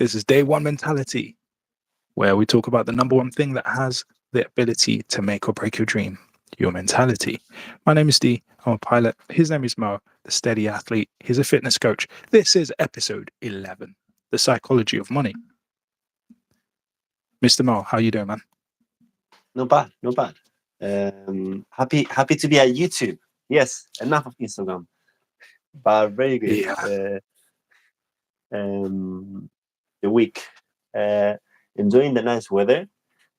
This is Day One Mentality, where we talk about the number one thing that has the ability to make or break your dream, your mentality. My name is Dee. I'm a pilot. His name is Mo, the steady athlete. He's a fitness coach. This is episode 11, the psychology of money. Mr. Mo, how you doing, man? Not bad. Happy to be at YouTube. Yes, enough of Instagram, but very good. Yeah. The week, enjoying the nice weather.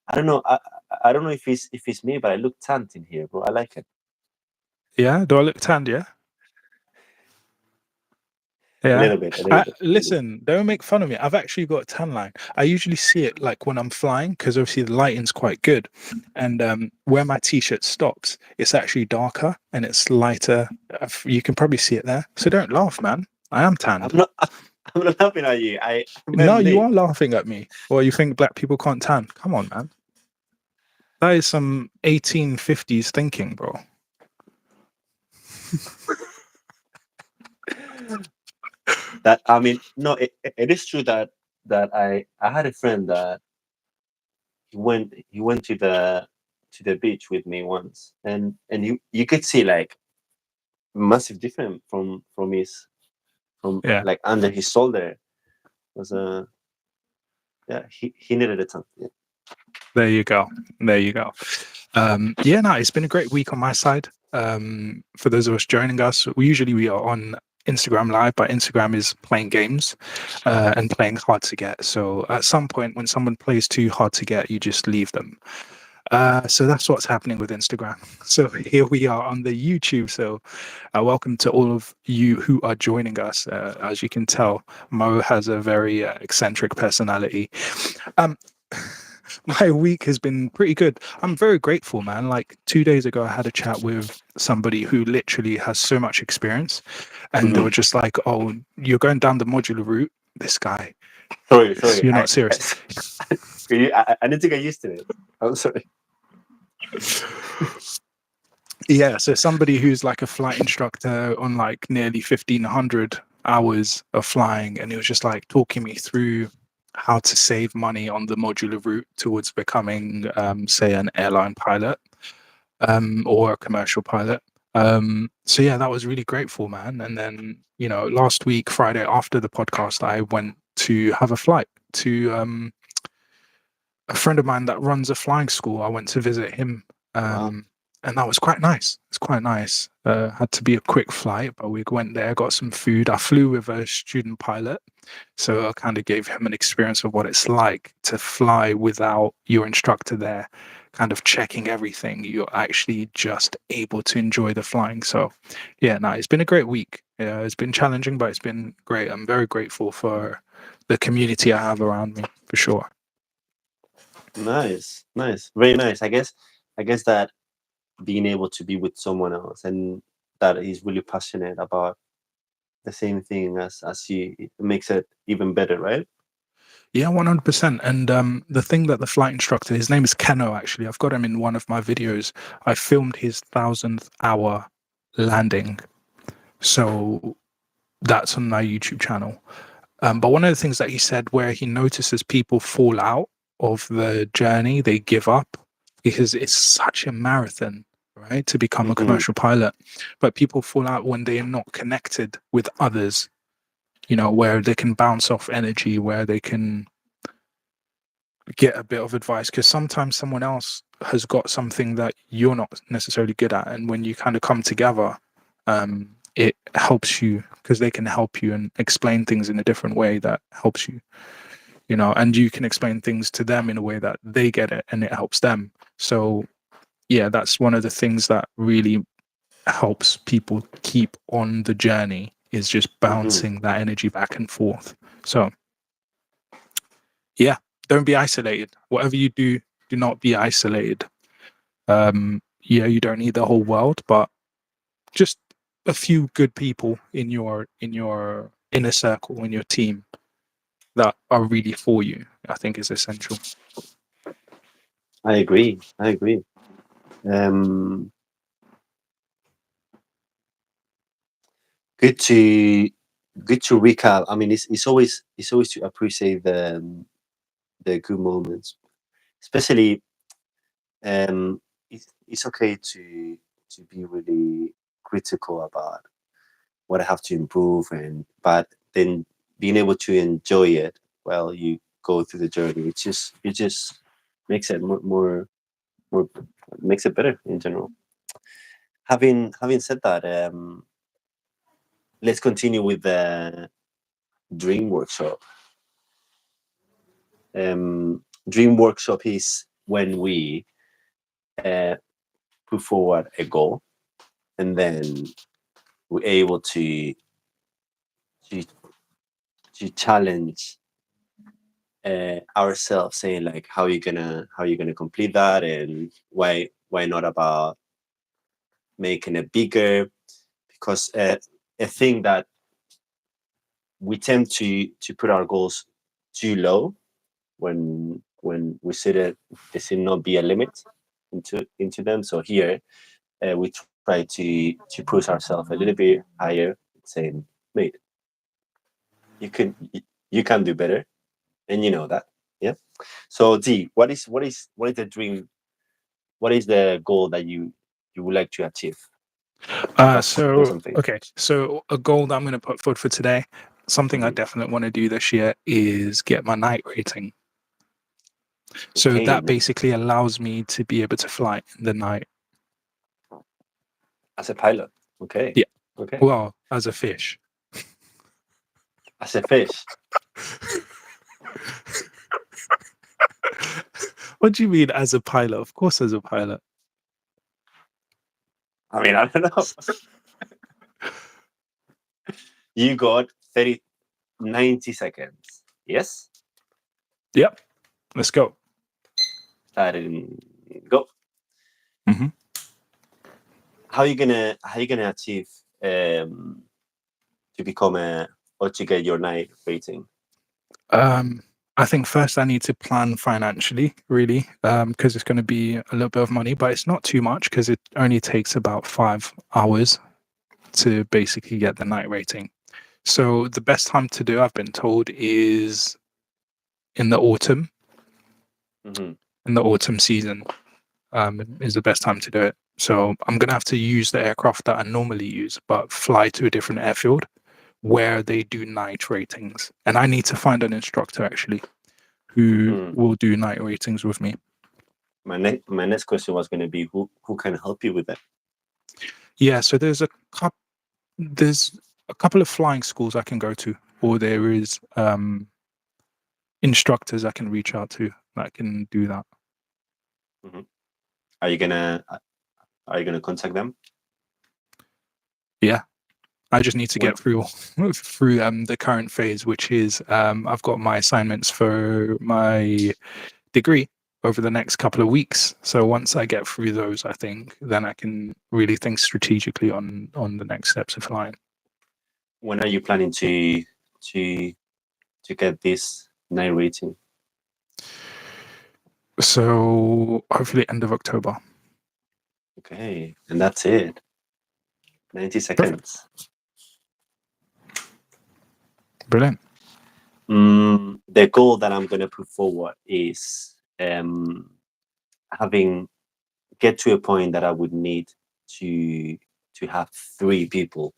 I don't know. I don't know if it's me, but I look tanned in here, bro. I like it. Yeah? Do I look tanned, yeah? A Yeah. little bit. Listen, don't make fun of me. I've actually got a tan line. I usually see it like when I'm flying because obviously the lighting's quite good. And where my t-shirt stops, it's actually darker and it's lighter. You can probably see it there. So don't laugh, man. I am tanned. I'm not laughing at you. No, you are laughing at me. Or you think black people can't tan? Come on, man. That is some 1850s thinking, bro. That I mean, no, it is true that I had a friend that he went to the beach with me once, and you could see like massive difference from like under his shoulder was he needed a ton. Yeah. There you go. No, it's been a great week on my side. For those of us joining us, we are on Instagram Live, but Instagram is playing games and playing hard to get. So at some point when someone plays too hard to get, you just leave them. So that's what's happening with Instagram. So here we are on the YouTube. So welcome to all of you who are joining us. As you can tell, Mo has a very eccentric personality. My week has been pretty good. I'm very grateful, man. Like 2 days ago, I had a chat with somebody who literally has so much experience, and they were just like, "Oh, you're going down the modular route." This guy. Sorry. You're not serious. I need to get used to it. I'm sorry. Yeah, so somebody who's like a flight instructor on like nearly 1,500 hours of flying, and he was just like talking me through how to save money on the modular route towards becoming, say, an airline pilot or a commercial pilot. So yeah, that was really grateful, man. And then, last week, Friday after the podcast, I went to have a flight to a friend of mine that runs a flying school. I went to visit him. Wow. And that was quite nice. It's quite nice. Had to be a quick flight, but we went there, got some food. I flew with a student pilot, so I kind of gave him an experience of what it's like to fly without your instructor there, kind of checking everything. You're actually just able to enjoy the flying. So, yeah, no, it's been a great week. Yeah, it's been challenging, but it's been great. I'm very grateful for the community I have around me, for sure. Nice, very nice. I guess that being able to be with someone else and that is really passionate about the same thing as you, it makes it even better, right? Yeah, 100%. And the thing that the flight instructor, his name is Keno, actually. I've got him in one of my videos. I filmed his 1,000th hour landing. So that's on my YouTube channel. But one of the things that he said, where he notices people fall out of the journey, they give up because it's such a marathon, right, to become a commercial pilot. But people fall out when they are not connected with others, where they can bounce off energy, where they can get a bit of advice, because sometimes someone else has got something that you're not necessarily good at, and when you kind of come together, it helps you because they can help you and explain things in a different way that helps you, and you can explain things to them in a way that they get it and it helps them. So yeah, that's one of the things that really helps people keep on the journey, is just bouncing that energy back and forth. So yeah, don't be isolated. Whatever you do, do not be isolated. You don't need the whole world, but just a few good people in your inner circle, in your team, that are really for you, I think is essential. I agree. Good to good to recap. I mean, it's always to appreciate the good moments, especially it's okay to be really critical about what I have to improve, and but then being able to enjoy it while you go through the journey, it just makes it more makes it better in general. Having said that, let's continue with the dream workshop. Dream workshop is when we uh, put forward a goal, and then we're able to, to challenge ourselves, saying like how you gonna complete that, and why not about making it bigger, because a thing that we tend to put our goals too low when we see that there should not be a limit into them. So here we try to push ourselves a little bit higher, saying, "Mate, you can do better," and you know that, yeah. So D, what is the dream? What is the goal that you would like to achieve? What's something? So a goal that I'm going to put forward for today, something I Mhm. definitely want to do this year, is get my night rating. So Okay, that basically allows me to be able to fly in the night. as a pilot. Okay, Yeah. okay, Well, as a fish. as a fish. What do you mean as a pilot? Of course, as a pilot. I mean, I don't know. You got 90 seconds. Yes, Yep. Let's go. starting. Go. hmm How you gonna achieve to become a or to get your night rating? I think first I need to plan financially, really, because it's going to be a little bit of money, but it's not too much because it only takes about 5 hours to basically get the night rating. So the best time to do, I've been told, is in the autumn. Hmm. In the autumn season, is the best time to do it. So I'm gonna have to use the aircraft that I normally use, but fly to a different airfield where they do night ratings. And I need to find an instructor actually who Hmm. will do night ratings with me. My next question was going to be who can help you with that? Yeah, so there's a couple of flying schools I can go to, or there is instructors I can reach out to that can do that. Hmm. Are you gonna contact them? Yeah, I just need to When get through through the current phase, which is I've got my assignments for my degree over the next couple of weeks. So once I get through those, I think then I can really think strategically on the next steps of flying. when are you planning to to get this night rating? So hopefully end of October. Okay, and that's it. 90 Perfect. seconds. Brilliant. The goal that I'm going to put forward is having get to a point that I would need to have 3 people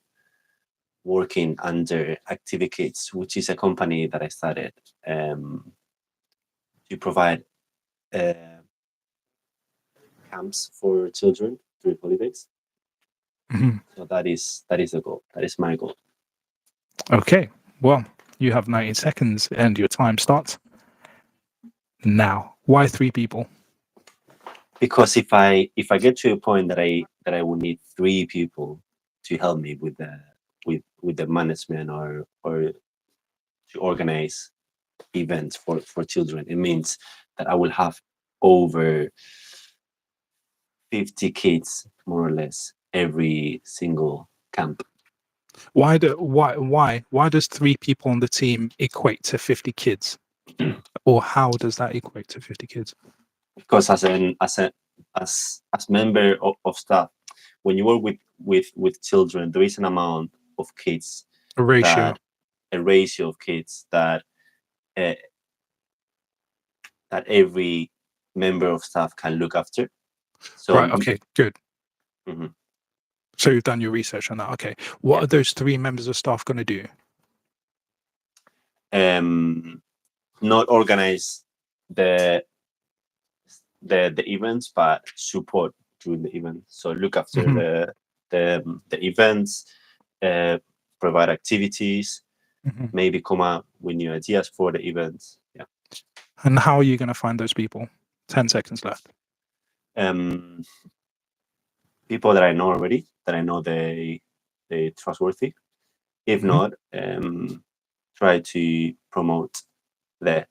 working under Activikids, which is a company that I started to provide uh, camps for children during holidays. Mhm. So that is the goal. That is my goal. Okay. Well, you have 90 seconds and your time starts now. Why 3 people? Because if I get to a point that I will need 3 people to help me with the with the management or to organize events for children, it means that I will have over 50 kids more or less every single camp. Why does 3 people on the team equate to 50 kids? Or how does that equate to 50 kids? Because as member of staff, when you work with children, there is an amount of kids A that ratio. a ratio of kids that that every member of staff can look after. So Right. Okay. Good. mhm. So you've done your research on that. Okay. What Yeah. are those 3 members of staff going to do? Not organize the the events, but support during the events. So look after Mhm. the events, provide activities, Mhm. maybe come up with new ideas for the events. Yeah. And how are you going to find those people? 10 seconds left. People that I know already, that I know they trustworthy. If Mhm. not, try to promote the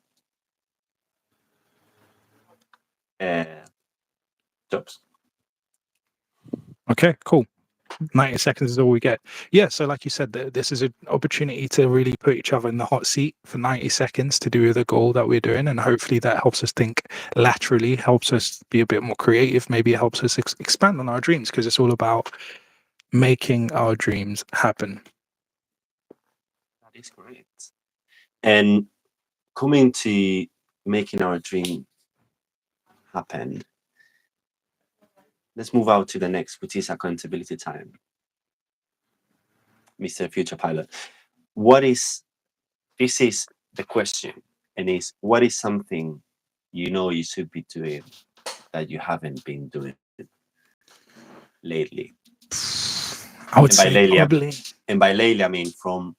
uh, jobs. Okay. Cool. 90 seconds is all we get. Yeah. So, like you said, this is an opportunity to really put each other in the hot seat for 90 seconds to do the goal that we're doing. And hopefully that helps us think laterally, helps us be a bit more creative. Maybe it helps us expand on our dreams because it's all about making our dreams happen. That is correct. And coming to making our dream happen, let's move out to the next, which is accountability time. Mr. Future Pilot, what is this is the question, and is what is something you know you should be doing that you haven't been doing lately? I would And by say lately, probably. I mean from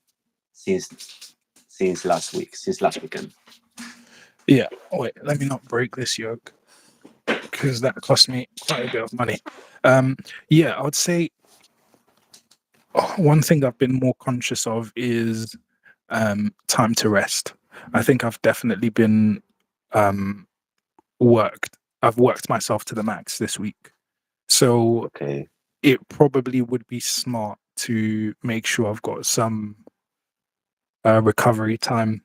since last week, since last weekend. Yeah. Wait, let me not break this yoke because that cost me quite a bit of money. Yeah, I would say one thing I've been more conscious of is time to rest. I think I've definitely been um, worked. I've worked myself to the max this week. So Okay. it probably would be smart to make sure I've got some recovery time.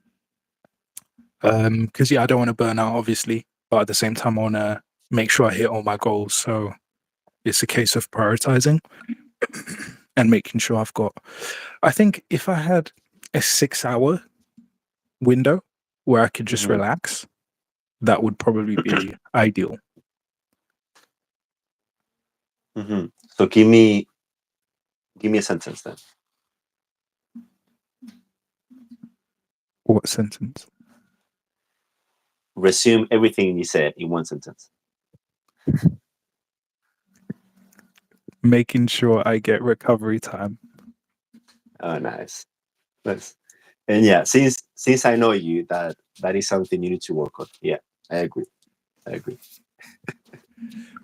Because yeah, I don't want to burn out, obviously, but at the same time, I want to make sure I hit all my goals. So it's a case of prioritizing and making sure I've got. I think if I had a 6 hour window where I could just Mhm. relax, that would probably be ideal. So give me a sentence then. What sentence? Resume everything you said in one sentence. Making sure I get recovery time. Oh, nice. Nice. And yeah, since I know you, that is something you need to work on. Yeah, I agree. I agree.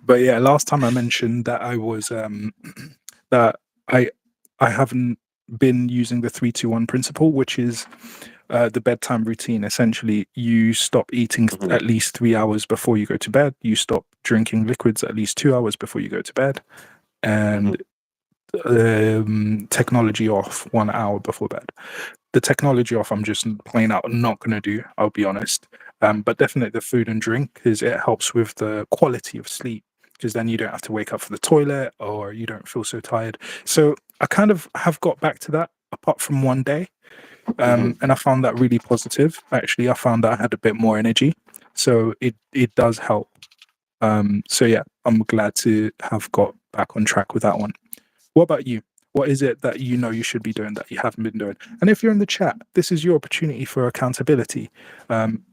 But yeah, last time I mentioned that I was that I I haven't been using the 3-2-1 principle, which is the bedtime routine. Essentially, you stop eating Mhm. at least 3 hours before you go to bed. You stop drinking liquids at least 2 hours before you go to bed, and Mhm. technology off 1 hour before bed. The technology off, I'm just plain out not going to do. I'll be honest. But definitely the food and drink, because it helps with the quality of sleep. Because then you don't have to wake up for the toilet or you don't feel so tired. So I kind of have got back to that, apart from one day, Mhm. and I found that really positive. Actually, I found that I had a bit more energy, so it does help. So yeah, I'm glad to have got back on track with that one. What about you? What is it that you know you should be doing that you haven't been doing? And if you're in the chat, this is your opportunity for accountability. Um,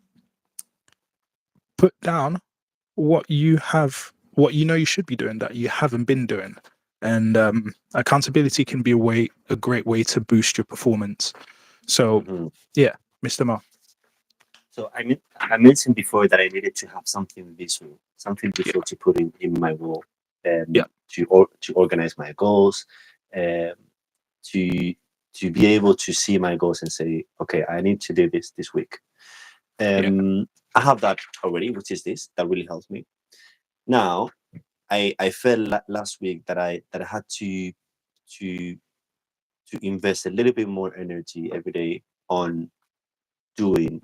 put down what you know you should be doing that you haven't been doing. And accountability can be a great way to boost your performance. So, Mhm. yeah, Mr. Ma. So I mentioned before that I needed to have something Yeah, visual to put in my wall, yeah, to organize my goals, um, to be able to see my goals and say, okay, I need to do this week. yeah. I have that already, which is this that really helps me. Now, I felt last week that I had to invest a little bit more energy every day on doing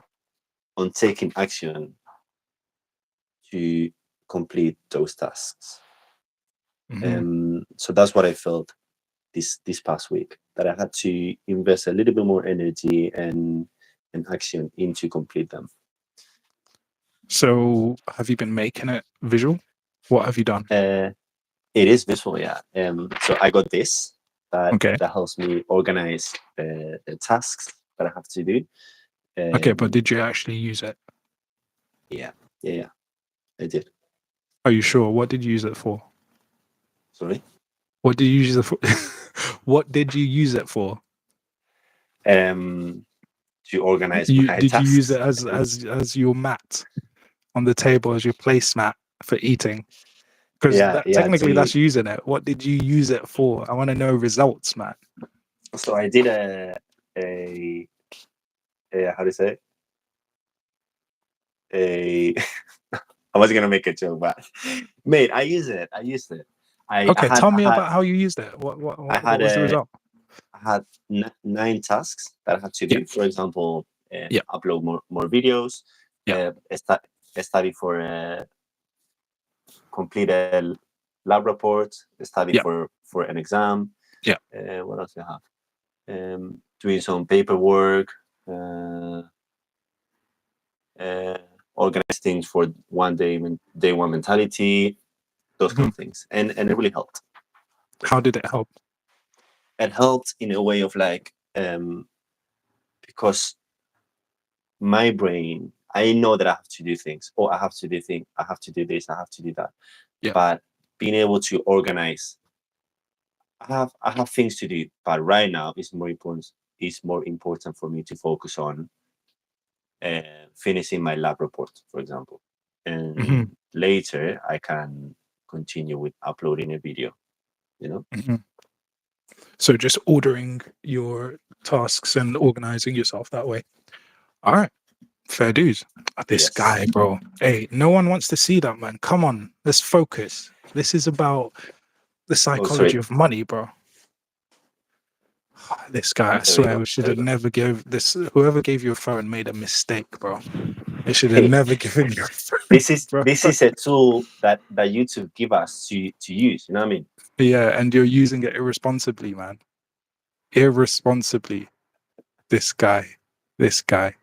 on taking action to complete those tasks. Hmm. So that's what I felt. this past week that I had to invest a little bit more energy and action into complete them. So have you been making it visual? What have you done? It is visual, yeah. So I got this Okay. that helps me organize the tasks that I have to do. Okay, but did you actually use it? Yeah, I did. Are you sure? What did you use it for? Sorry. What did you use it for? What did you use it for? To organize You my did you use tasks. it as your mat on the table, as your placemat for eating? Because Yeah, that technically to that's using it. What did you use it for? I want to know results, man. so I did a how do you say it? A I was gonna make a joke, but mate, I used it. I Okay, had tell I me had about how you used it. What I what had was the a result? I had 9 tasks that I had to Yeah, do. For example, yeah, upload more videos, yeah, study for complete a lab report, study yeah, for an exam. yeah. What else do I have? Doing some paperwork, uh, organize things for day one mentality, those kind Mhm. of things, and it really helped. How did it help? It helped in a way of like because my brain, I know that I have to do things, or I have to do things, I have to do this, I have to do that, Yeah. but being able to organize, I have things to do, but right now it's more important. It's more important for me to focus on finishing my lab report, for example, Hmm. and later I can continue with uploading a video. You know. Hmm. So just ordering your tasks and organizing yourself that way. All right, fair dues. This Yes. guy, bro. Hey, no one wants to see that, man. Come on, let's focus. This is about the Oh, psychology sorry. of money, bro. This guy, I There we swear, go. we should There we have go. never give this. Whoever gave you a phone made a mistake, bro. They should have Hey, never given you a phone, this is bro. this is a tool that YouTube give us to use. You know what I mean? Yeah, and you're using it irresponsibly, man. Irresponsibly. This guy. This guy.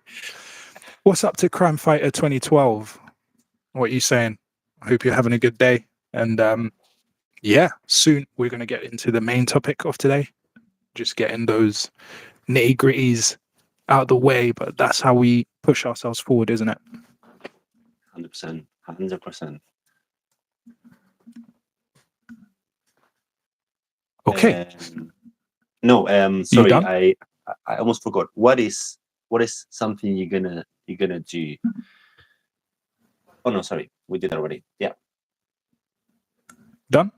What's up to Crime Fighter 2012? What are you saying? I hope you're having a good day. And yeah, soon we're going to get into the main topic of today. Just getting those nitty gritties out of the way, but that's how we push ourselves forward, isn't it? 100%. 100%. Okay, No. you Sorry, done? I almost forgot. What is something you're gonna do? Oh no, sorry, we did already. Yeah, Done?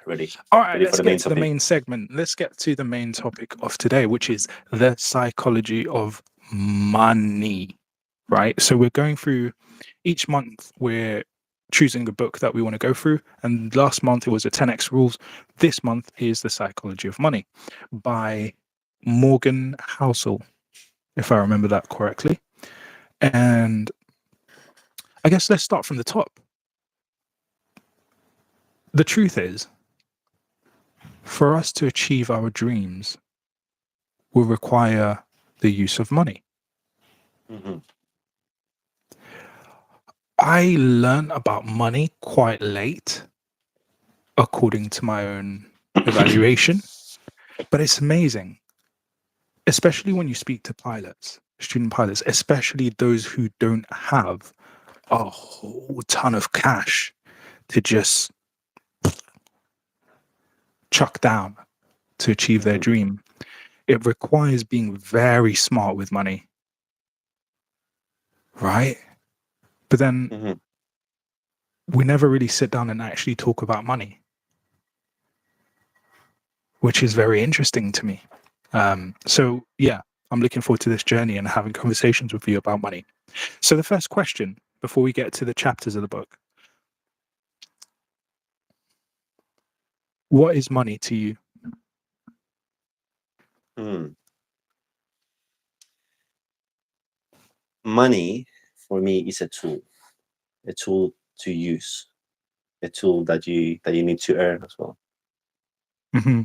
ready. All right, Ready for let's the get main to the topic. main segment. Let's get to the main topic of today, which is the psychology of money. Right? So we're going through each month, we're choosing a book that we want to go through. And last month it was the 10x rules. This month is the psychology of money by Morgan Housel, if I remember that correctly. And I guess let's start from the top. The truth is, for us to achieve our dreams will require the use of money. Hmm. I learned about money quite late, according to my own evaluation, but it's amazing, especially when you speak to pilots, student pilots, especially those who don't have a whole ton of cash to just chuck down to achieve their Hmm. dream. It requires being very smart with money, right? But then Hmm. we never really sit down and actually talk about money, which is very interesting to me. So yeah, I'm looking forward to this journey and having conversations with you about money. So the first question before we get to the chapters of the book, what is money to you? Hmm. Money for me is a tool to use, a tool that you need to earn as well. Hmm.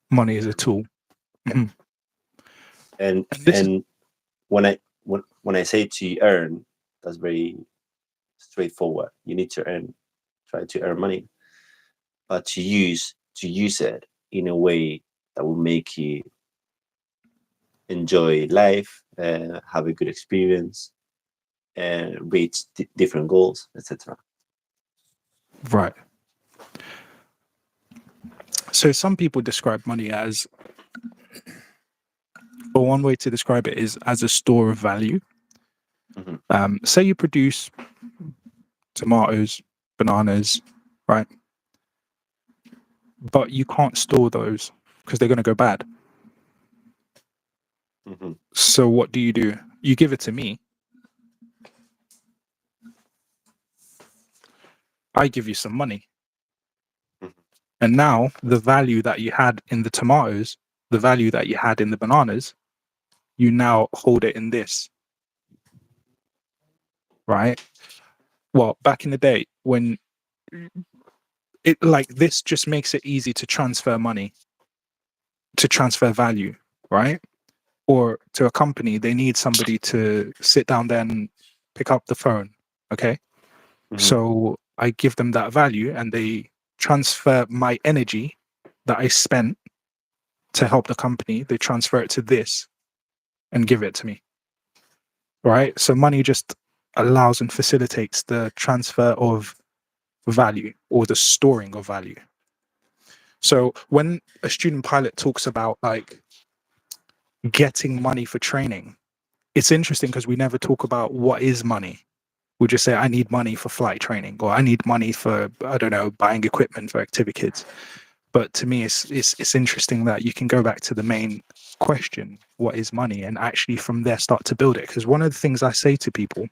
Money is a tool. Mhm. And And this is when I say to earn, that's very straightforward. You need to try to earn money, but to use it in a way that will make you enjoy life, have a good experience, and reach different goals, etc. right. So some people describe money as, or one way to describe it is as a store of value. Hmm. Say you produce tomatoes, bananas, right? But you can't store those because they're going to go bad. Hmm. So what do? You give it to me. I give you some money. Hmm. And now the value that you had in the tomatoes, the value that you had in the bananas, you now hold it in this, right? Well, back in the day when it like this just makes it easy to transfer money, to transfer value, right? Or to a company, they need somebody to sit down there and pick up the phone. Okay. Hmm. So I give them that value and they transfer my energy that I spent to help the company, they transfer it to this and give it to me. Right. So money just allows and facilitates the transfer of value or the storing of value. So when a student pilot talks about like getting money for training, it's interesting because we never talk about what is money. We just say, I need money for flight training, or I need money for, I don't know, buying equipment for Activity Kids. But to me, it's interesting that you can go back to the main question, what is money? And actually from there start to build it. Because one of the things I say to people,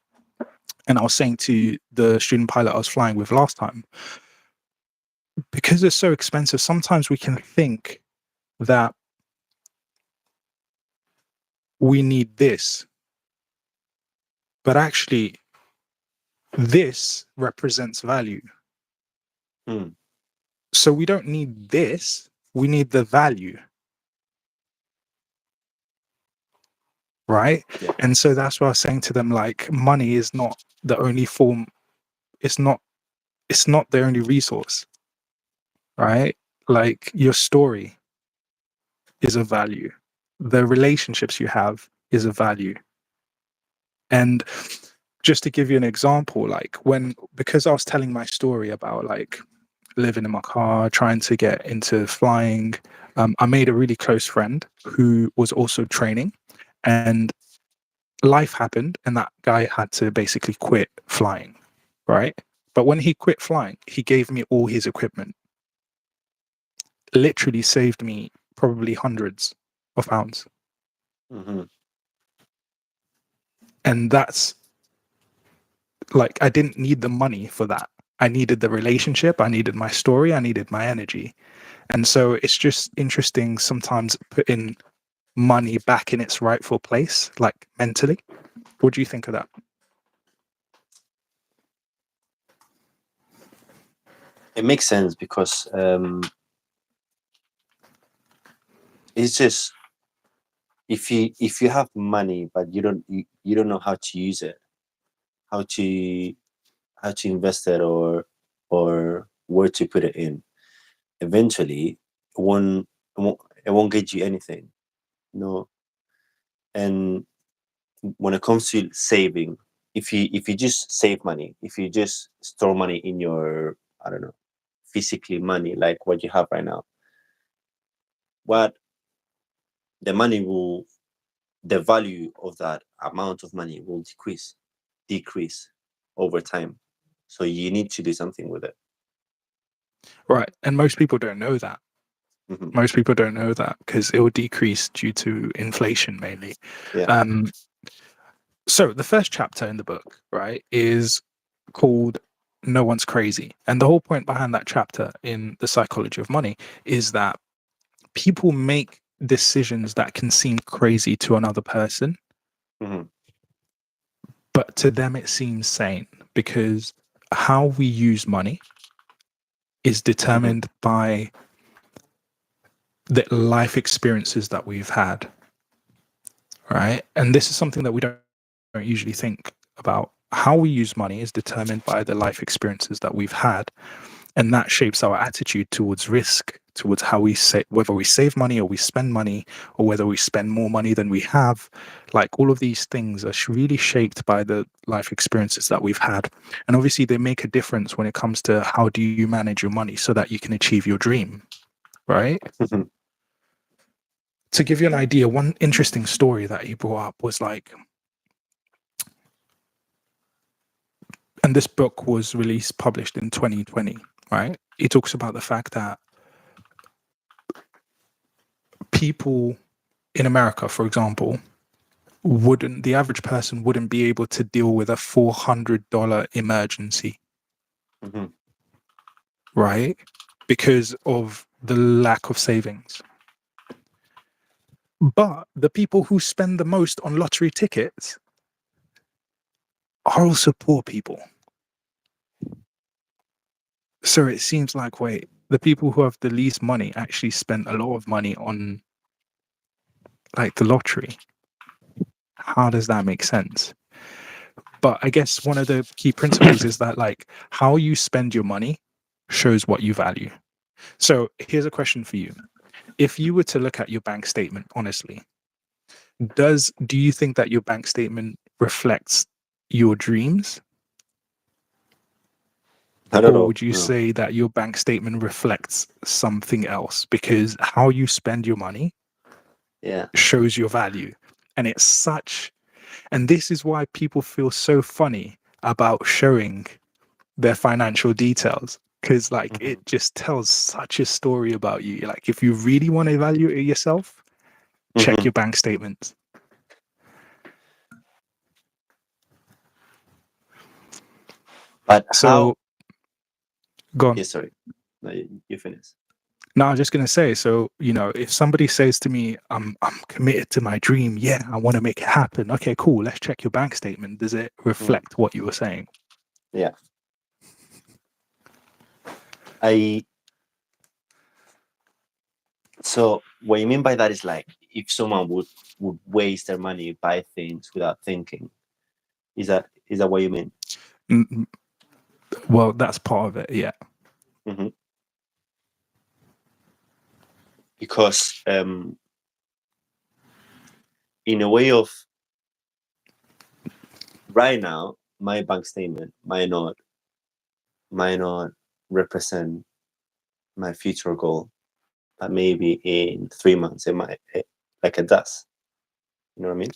and I was saying to the student pilot I was flying with last time, because it's so expensive, sometimes we can think that we need this, but actually this represents value. Mm. So we don't need this, we need the value, right? Yeah. And so that's what I was saying to them, like money is not the only form, it's not the only resource, right? Like your story is a value. The relationships you have is a value. And just to give you an example, like because I was telling my story about like living in my car, trying to get into flying, I made a really close friend who was also training, and life happened, and that guy had to basically quit flying, right? But when he quit flying, he gave me all his equipment, literally saved me probably hundreds of pounds. Hmm. And that's like, I didn't need the money for that. I needed the relationship, I needed my story, I needed my energy. And so it's just interesting sometimes putting money back in its rightful place, like mentally. What do you think of that? It makes sense because it's just if you have money but you don't know how to use it, how to invest it, or where to put it in, eventually it won't get you anything. No. And when it comes to saving, if you just save money, if you just store money in your, I don't know, physically money like what you have right now, what the money will the value of that amount of money will decrease over time. So you need to do something with it. Right. And most people don't know that. Hmm. Most people don't know that because it will decrease due to inflation mainly. Yeah. Um, so the first chapter in the book, right, is called No One's Crazy. And the whole point behind that chapter in The Psychology of Money is that people make decisions that can seem crazy to another person, Hmm. but to them it seems sane because how we use money is Hmm. determined by the life experiences that we've had, right? And this is something that we don't usually think about. How we use money is determined by the life experiences that we've had, and that shapes our attitude towards risk, towards how we say, whether we save money or we spend money, or whether we spend more money than we have. Like, all of these things are really shaped by the life experiences that we've had, and obviously they make a difference when it comes to how do you manage your money so that you can achieve your dream, right? Mhm. To give you an idea, one interesting story that he brought up was like, and this book was published in 2020, right? He talks about the fact that people in America, for example, the average person wouldn't be able to deal with a $400 emergency, Mhm. right? Because of the lack of savings. But the people who spend the most on lottery tickets are also poor people. So it seems like, wait, the people who have the least money actually spend a lot of money on like the lottery. How does that make sense? But I guess one of the key principles is that, like, how you spend your money shows what you value. So here's a question for you. If you were to look at your bank statement honestly, do you think that your bank statement reflects your dreams? Not at Or all. would you No. say that your bank statement reflects something else? Because how you spend your money Yeah. shows your value. And and this is why people feel so funny about showing their financial details. Because like Mhm. it just tells such a story about you. Like, if you really want to evaluate yourself, check Mhm. your bank statements. But how? So go on. Okay, sorry. No, you finish. No, I'm just gonna say, so if somebody says to me, I'm committed to my dream, yeah, I want to make it happen. Okay, cool. Let's check your bank statement. Does it Mm. reflect what you were saying? Yeah. I. So what you mean by that is like if someone would waste their money, buy things without thinking. Is that what you mean? Mm, well, that's part of it. Yeah. Hmm. Because in a way of right now, my bank statement might not represent my future goal, but maybe in 3 months like it does. You know what I mean?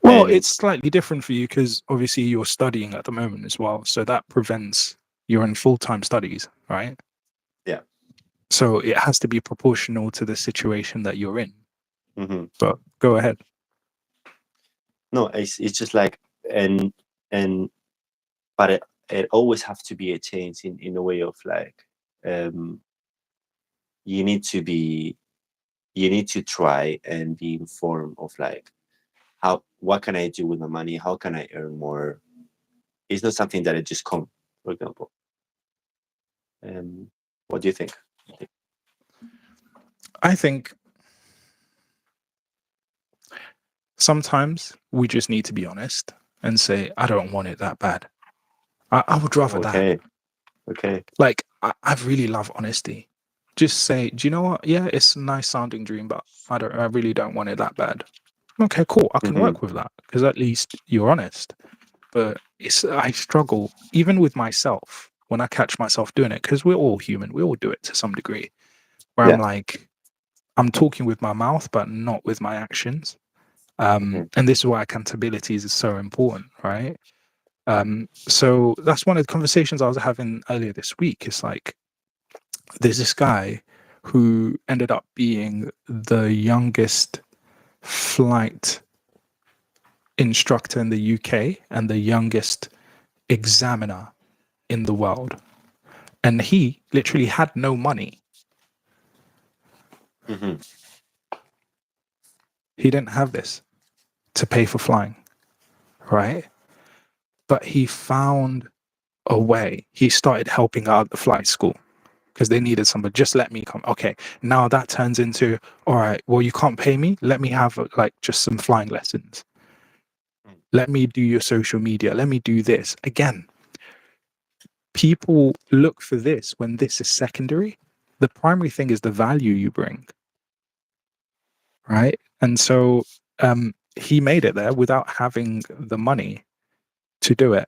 Well, And it's slightly different for you because obviously you're studying at the moment as well, so that prevents you're in full-time studies, right? yeah. So it has to be proportional to the situation that you're in. Hmm. But go ahead. No, it's just like and but it always have to be a change in a way of like um you need to be you need to try and be informed of like what can I do with my money, how can I earn more. It's not something that it just come, for example. What do you think? I think sometimes we just need to be honest and say, I don't want it that bad. I would rather that. Okay. Okay. Like, I really love honesty. Just say, do you know what? Yeah, it's a nice sounding dream, but I really don't want it that bad. Okay, cool. I can Hmm. work with that because at least you're honest. But I struggle even with myself when I catch myself doing it because we're all human. We all do it to some degree. Where I'm Yeah. like, I'm talking with my mouth, but not with my actions. Hmm. And this is why accountability is so important, right? So that's one of the conversations I was having earlier this week. It's like there's this guy who ended up being the youngest flight instructor in the UK and the youngest examiner in the world. And he literally had no money. Hmm. He didn't have this to pay for flying, right? But he found a way. He started helping out at the flight school. because they needed somebody. Just let me come. Okay, now that turns into, all right, well, you can't pay me. Let me have like just some flying lessons. Let me do your social media. Let me do this. Again, people look for this when this is secondary. The primary thing is the value you bring, right? And so he made it there without having the money to do it.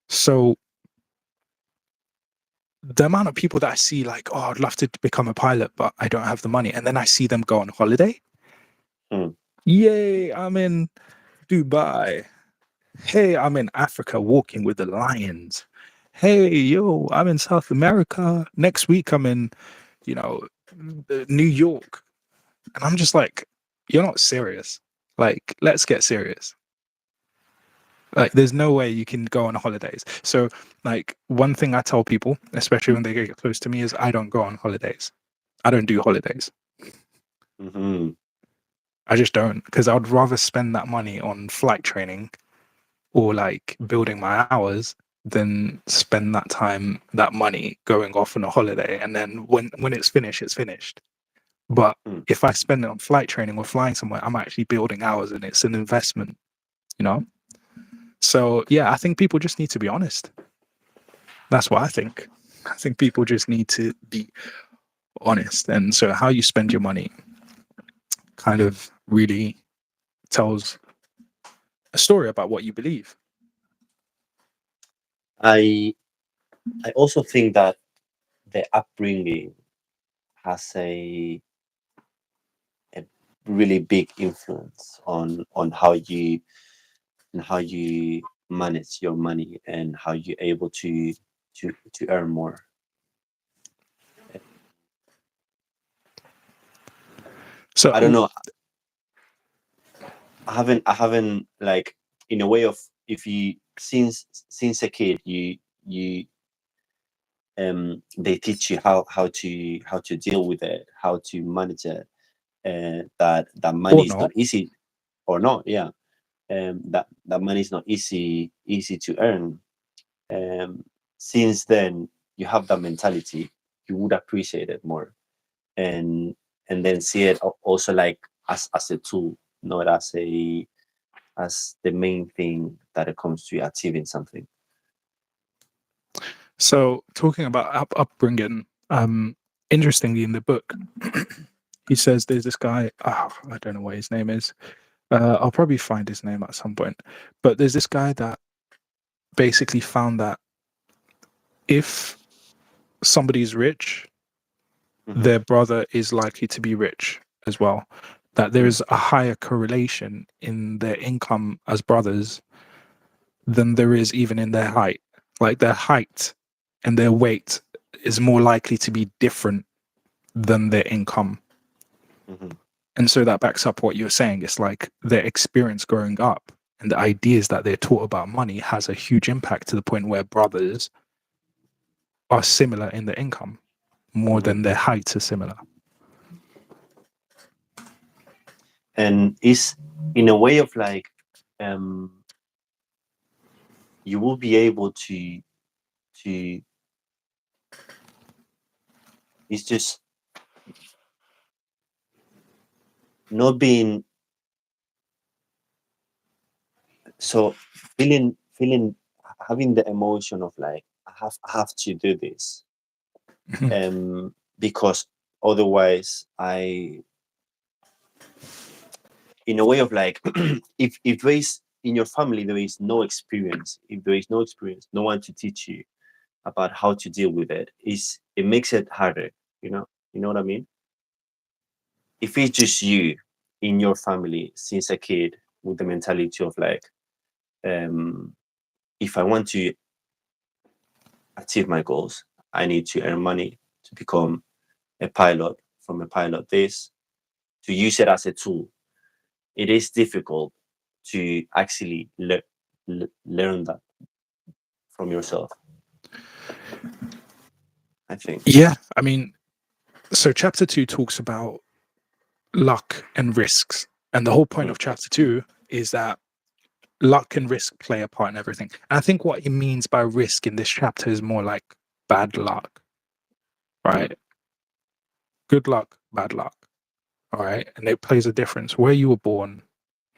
So the amount of people that I see like, oh, I'd love to become a pilot, but I don't have the money. And then I see them go on holiday. Yay, I'm in Dubai. Hey, I'm in Africa walking with the lions. Hey, yo, I'm in South America. Next week, I'm in, New York. And I'm just like, you're not serious. Like, let's get serious. Like, there's no way you can go on holidays. So, like, one thing I tell people, especially when they get close to me, is I don't go on holidays. I don't do holidays. Mm-hmm. I just don't, because I'd rather spend that money on flight training or like building my hours than spend that money going off on a holiday. And then when it's finished, it's finished. But if I spend it on flight training or flying somewhere, I'm actually building hours and it's an investment, you know? So yeah, I think people just need to be honest. That's what I think. I think people just need to be honest. And so how you spend your money kind of really tells a story about what you believe. I also think that the upbringing has a really big influence on how you manage your money and how you're able to earn more. So I don't know. I haven't like, in a way of, if you since a kid you they teach you how to deal with it, how to manage it, that money or is not. not easy, or not, yeah. That money is not easy to earn. Since then you have that mentality, you would appreciate it more, and then see it also like as a tool, not as the main thing that it comes to achieving something. So talking about upbringing, interestingly in the book, he says there's this guy. Oh, I don't know what his name is. I'll probably find his name at some point. But there's this guy that basically found that if somebody's rich, their brother is likely to be rich as well. That there is a higher correlation in their income as brothers than there is even in their height. Like their height and their weight is more likely to be different than their income. And so that backs up what you're saying. It's like their experience growing up and the ideas that they're taught about money has a huge impact to the point where brothers are similar in their income more than their heights are similar. And it's in a way of like, you will be able to it's just not being so feeling having the emotion of like, I have to do this, because otherwise in a way of like, if there is in your family there is no experience, if there is no experience, no one to teach you about how to deal with it, it makes it harder, you know what I mean? If it's just you in your family since a kid with the mentality of like, if I want to achieve my goals, I need to earn money to become a pilot, from a pilot this, to use it as a tool, it is difficult to actually learn that from yourself, I think. Yeah, I mean, so chapter 2 talks about luck and risks. And the whole point of chapter 2 is that luck and risk play a part in everything. And I think what he means by risk in this chapter is more like bad luck. right? Good luck, bad luck, all right? And it plays a difference where you were born,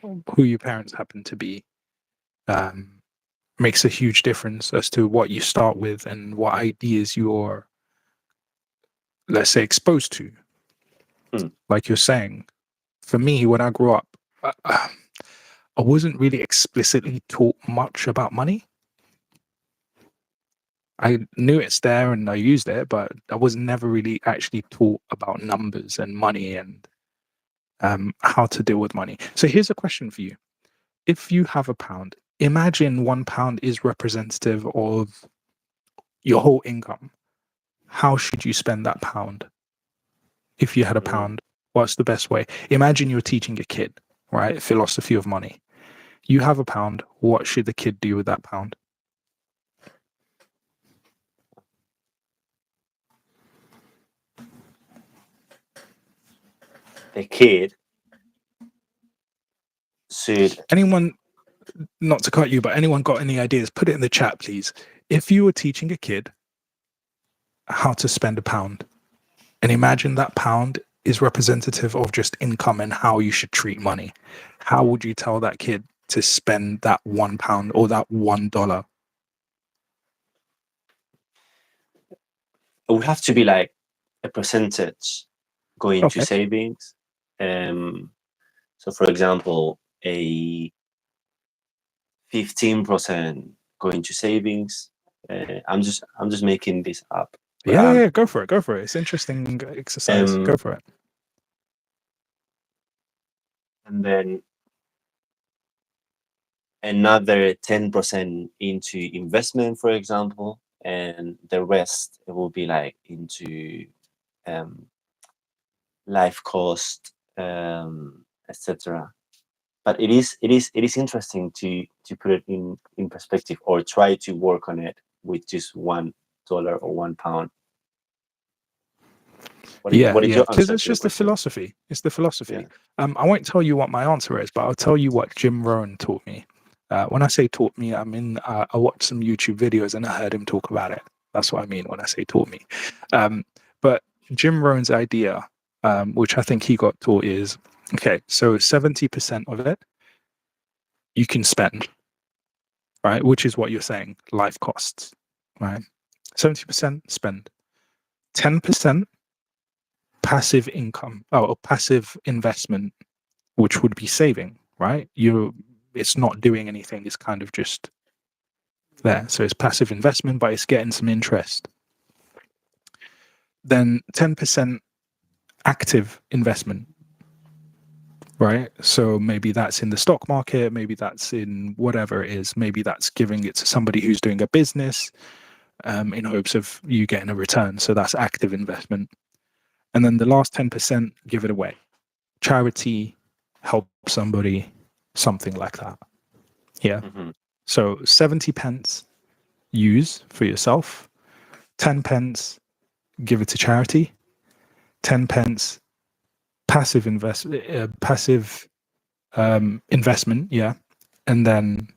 who your parents happen to be. Makes a huge difference as to what you start with and what ideas you're, let's say, exposed to. Like you're saying, for me, when I grew up, I wasn't really explicitly taught much about money. I knew it's there and I used it, but I was never really actually taught about numbers and money and how to deal with money. So here's a question for you. If you have a pound, imagine £1 is representative of your whole income. How should you spend that pound? If you had a pound, what's the best way? Imagine you're teaching a kid, right? Philosophy of money. You have a pound. What should the kid do with that pound? The kid should. Anyone, not to cut you, but anyone got any ideas? Put it in the chat, please. If you were teaching a kid how to spend a pound, and imagine that pound is representative of just income and how you should treat money, how would you tell that kid to spend that £1 or that $1? It would have to be like a percentage going Okay. to savings. So, for example, a 15% going to savings. I'm just making this up. But, Yeah, go for it. Go for it. It's interesting exercise. Go for it. And then another 10% into investment, for example, and the rest it will be like into life cost, etc. But it is interesting to put it in perspective or try to work on it with just $1 or £1. What is Yeah, your because answer it's to your just the question? philosophy. It's the philosophy. Yeah. I won't tell you what my answer is, but I'll tell you what Jim Rohn taught me. When I say taught me, I mean I watched some YouTube videos and I heard him talk about it. That's what I mean when I say taught me. But Jim Rohn's idea, which I think he got taught, is okay. So 70% of it you can spend, right? Which is what you're saying, life costs, right? 70% spend, 10% passive income or passive investment, which would be saving, right? It's not doing anything, it's kind of just there. So it's passive investment, but it's getting some interest. Then 10% active investment, right? So maybe that's in the stock market, maybe that's in whatever it is, maybe that's giving it to somebody who's doing a business in hopes of you getting a return. So that's active investment. And then the last 10%, give it away. Charity, help somebody, something like that. Yeah. So 70 pence use for yourself, 10 pence give it to charity, 10 pence passive investment, yeah, and then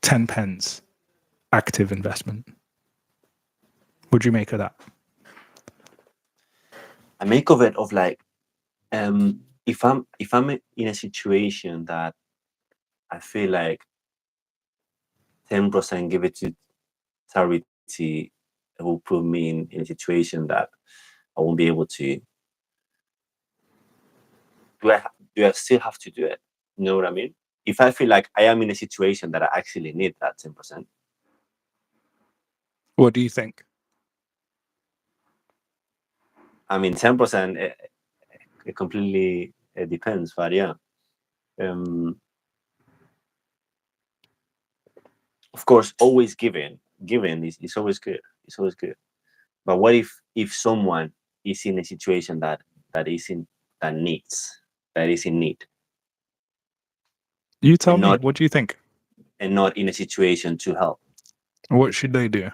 10 pence active investment. What'd you make of that? I make of it of like, if I'm in a situation that I feel like 10% give it to charity, it will put me in a situation that I won't be able to. Do I still have to do it? You know what I mean? If I feel like I am in a situation that I actually need that 10%. What do you think? I mean, 10%, it completely depends, but yeah. Of course, always giving is always good. It's always good. But what if someone is in a situation that is in need? You tell and me, not what do you think? and not in a situation to help. What should they do?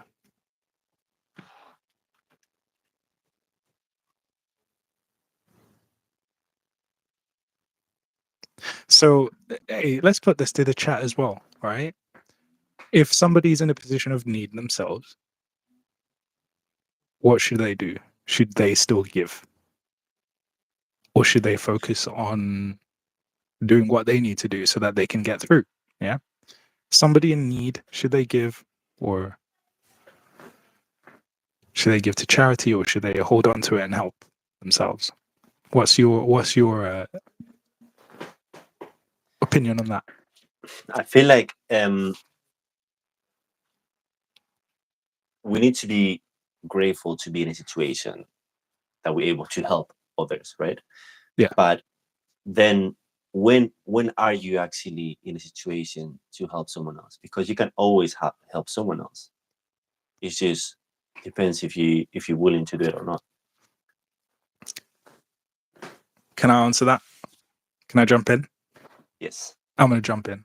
So, hey, let's put this to the chat as well, right? If somebody's in a position of need themselves, what should they do? should they still give? Or should they focus on doing what they need to do so that they can get through? Yeah. Somebody in need, should they give, or should they give to charity, or should they hold on to it and help themselves? What's your opinion on that? I feel like we need to be grateful to be in a situation that we're able to help others, right? Yeah. But then when are you actually in a situation to help someone else? Because you can always help someone else. It just depends if you're willing to do it or not. Can I answer that? Can I jump in? Yes. I'm going to jump in.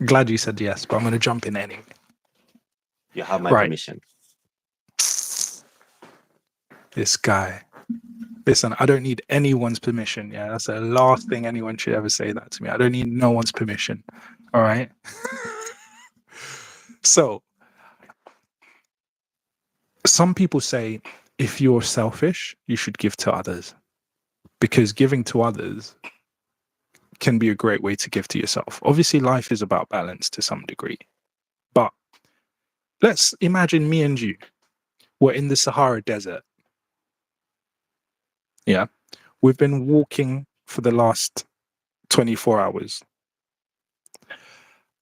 Glad you said yes, but I'm going to jump in anyway. You have my Right. permission. This guy. Listen, I don't need anyone's permission. Yeah, that's the last thing anyone should ever say that to me. I don't need no one's permission. All right. So, some people say if you're selfish, you should give to others, because giving to others can be a great way to give to yourself. Obviously, life is about balance to some degree. But let's imagine me and you were in the Sahara Desert. Yeah. We've been walking for the last 24 hours.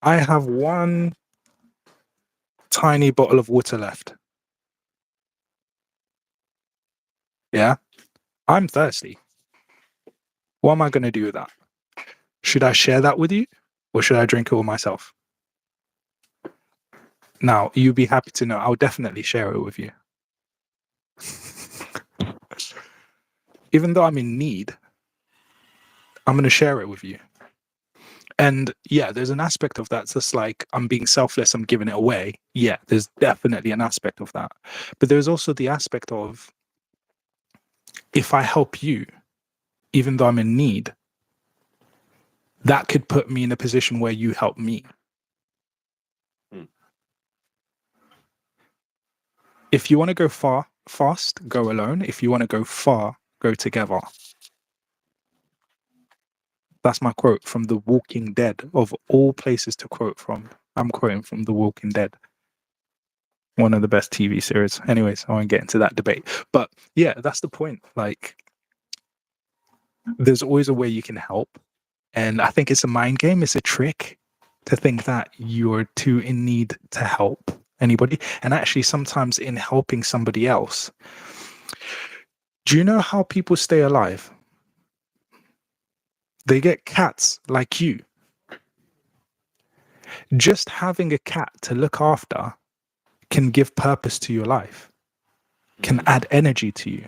I have one tiny bottle of water left. Yeah. I'm thirsty. What am I going to do with that? Should I share that with you, or should I drink it all myself? Now, you'd be happy to know I'll definitely share it with you. Even though I'm in need, I'm going to share it with you. And yeah, there's an aspect of that. Just like I'm being selfless, I'm giving it away. Yeah, there's definitely an aspect of that. But there's also the aspect of, if I help you, even though I'm in need, that could put me in a position where you help me. If you want to go fast, go alone. If you want to go far, go together. That's my quote from The Walking Dead, of all places to quote from. I'm quoting from The Walking Dead, one of the best TV series. Anyways, I won't get into that debate. But yeah, that's the point. Like, there's always a way you can help. And I think it's a mind game. It's a trick to think that you're too in need to help anybody. And actually, sometimes in helping somebody else, do you know how people stay alive? They get cats like you. Just having a cat to look after can give purpose to your life, can add energy to you.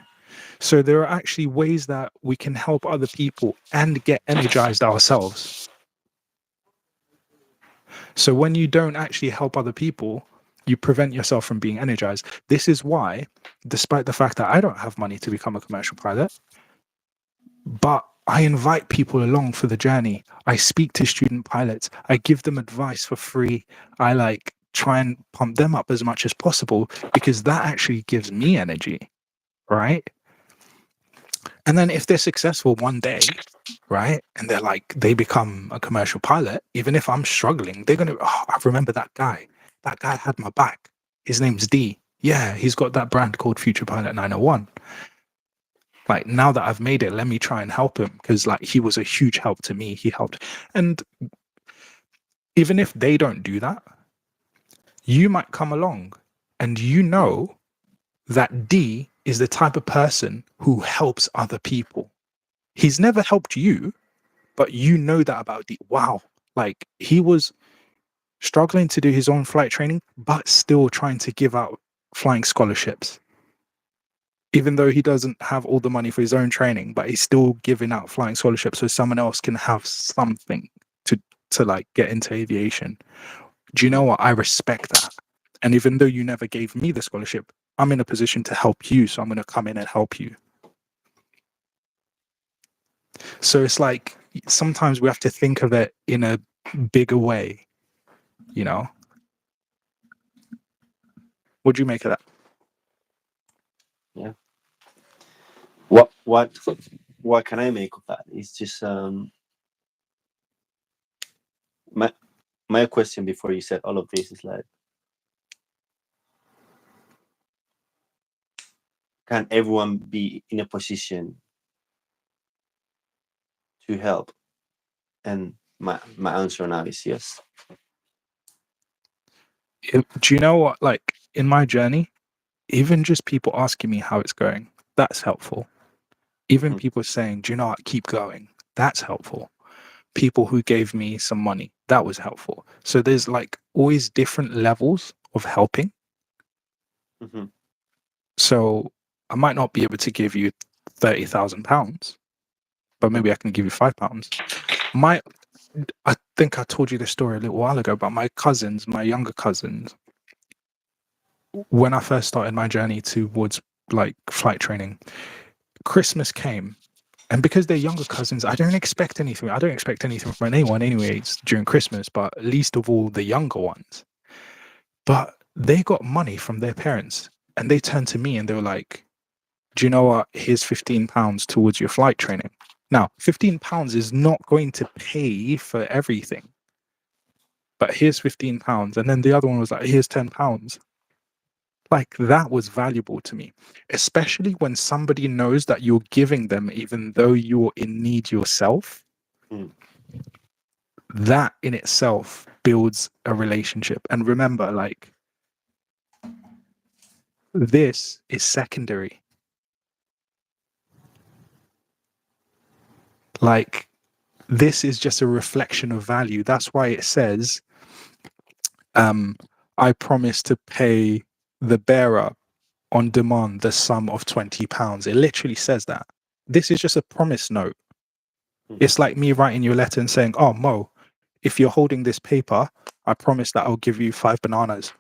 So there are actually ways that we can help other people and get energized ourselves. So when you don't actually help other people, you prevent yourself from being energized. This is why, despite the fact that I don't have money to become a commercial pilot, but I invite people along for the journey. I speak to student pilots. I give them advice for free. I try and pump them up as much as possible, because that actually gives me energy, right? And then if they're successful one day, right, and they become a commercial pilot, even if I'm struggling, they're going to, I remember that guy. That guy had my back. His name's D. Yeah, he's got that brand called Future Pilot 901. Like, now that I've made it, let me try and help him, because he was a huge help to me. He helped. And even if they don't do that, you might come along and you know that D is the type of person who helps other people. He's never helped you, but you know that about D. Wow. He was struggling to do his own flight training, but still trying to give out flying scholarships. Even though he doesn't have all the money for his own training, but he's still giving out flying scholarships so someone else can have something to get into aviation. Do you know what? I respect that. And even though you never gave me the scholarship, I'm in a position to help you. So I'm going to come in and help you. So it's like, sometimes we have to think of it in a bigger way, you know? What do you make of that? Yeah, what what can I make of that? It's just my my question before you said all of this is like, can everyone be in a position to help? And my answer now is yes. Do you know what? Like in my journey, even just people asking me how it's going, that's helpful. Even Mhm, people saying, "Do you know what? Keep going." That's helpful. People who gave me some money, that was helpful. So there's like always different levels of helping. mhm, So I might not be able to give you £30,000, but mhm, maybe I can give you £5. My, I think I told you this story a little while ago, but my cousins, my younger cousins, when I first started my journey towards like flight training, Christmas came. And because they're younger cousins, I don't expect anything. I don't expect anything from anyone, anyways, during Christmas, but least of all the younger ones. But they got money from their parents and they turned to me and they were like, "Do you know what? Here's £15 towards your flight training." Now, £15 is not going to pay for everything, but here's £15. And then the other one was like, "Here's £10." Like that was valuable to me, especially when somebody knows that you're giving them, even though you're in need yourself. mm, That in itself builds a relationship. And remember, like, this is secondary. Like, this is just a reflection of value. That's why it says, um, I promise to pay the bearer on demand the sum of £20. It literally says that. This is just a promise note. mhm, It's like me writing you a letter and saying, "Oh, Mo, if you're holding this paper, I promise that I'll give you 5 bananas,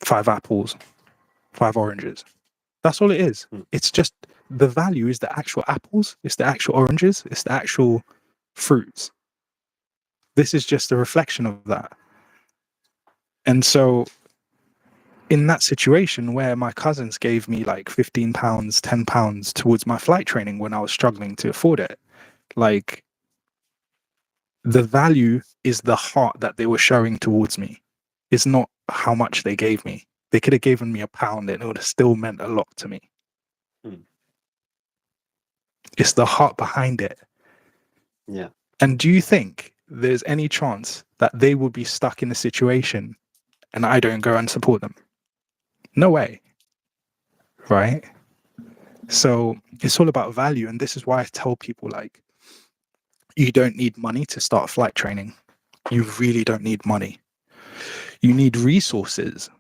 5 apples, 5 oranges." That's all it is. mm, It's just the value is the actual apples, it's the actual oranges, it's the actual fruits. This is just a reflection of that. And so, in that situation where my cousins gave me like £15, £10 towards my flight training when I was struggling to afford it, like the value is the heart that they were showing towards me. It's not how much they gave me. They could have given me £1 and it would have still meant a lot to me. mm. It's the heart behind it. Yeah. And do you think there's any chance that they will be stuck in a situation and I don't go and support them? No way. Right? So it's all about value. And this is why I tell people like, you don't need money to start flight training. You really don't need money. You need resources,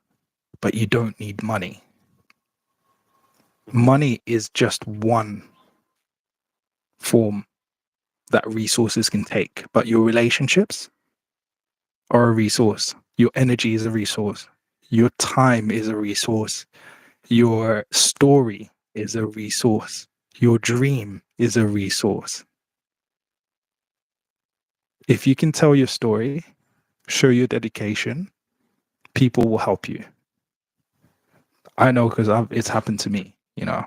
but you don't need money. Mhm, Money is just one form that resources can take, but your relationships are a resource. Your energy is a resource. Your time is a resource. Your story is a resource. Your dream is a resource. If you can tell your story, show your dedication, people will help you. I know because it's happened to me, you know,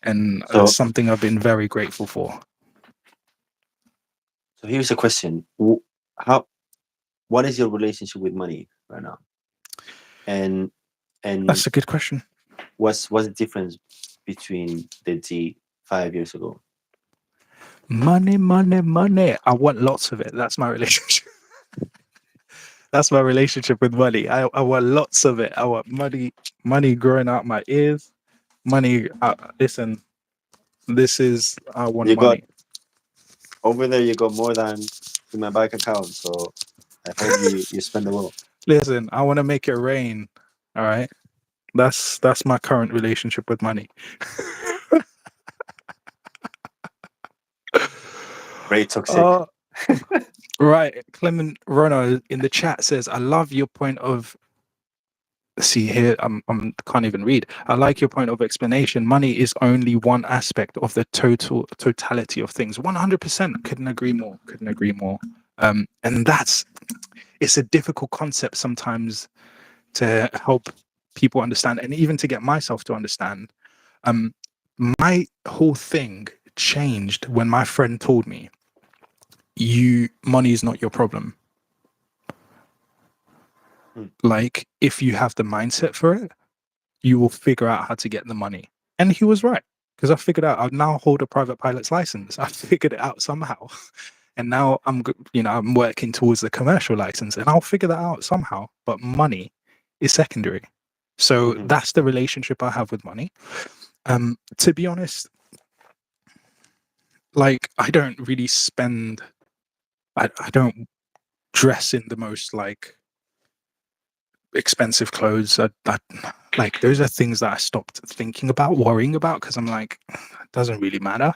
and that's So something I've been very grateful for. so here's a question. How what is your relationship with money right now? And and That's a good question. what's the difference between the D 5 years ago? Money, money, money. I want lots of it. That's my relationship. That's my relationship with money. I want lots of it. I want money, money growing out my ears. Money. Listen, this is, I want You got money. over there. You got more than in my bank account. So I hope you spend the well. Listen, I want to make it rain. All right. That's my current relationship with money. Very toxic. uh, right. Clement Rono in the chat says, I love your point of see here, I'm can't even read. I like your point of explanation. Money is only one aspect of the totality of things. 100%. Couldn't agree more. Couldn't agree more. And that's it's a difficult concept sometimes to help people understand, and even to get myself to understand. Um, my whole thing changed when my friend told me, money is not your problem. Like, if you have the mindset for it, you will figure out how to get the money. And he was right, because I figured out I now hold a private pilot's license. I figured it out somehow. And now I'm working towards the commercial license, and I'll figure that out somehow. But money is secondary. So that's the relationship I have with money. To be honest, like, I don't really spend, I don't dress in the most like expensive clothes. Like, those are things that I stopped thinking about, worrying about, because I'm like, it doesn't really matter.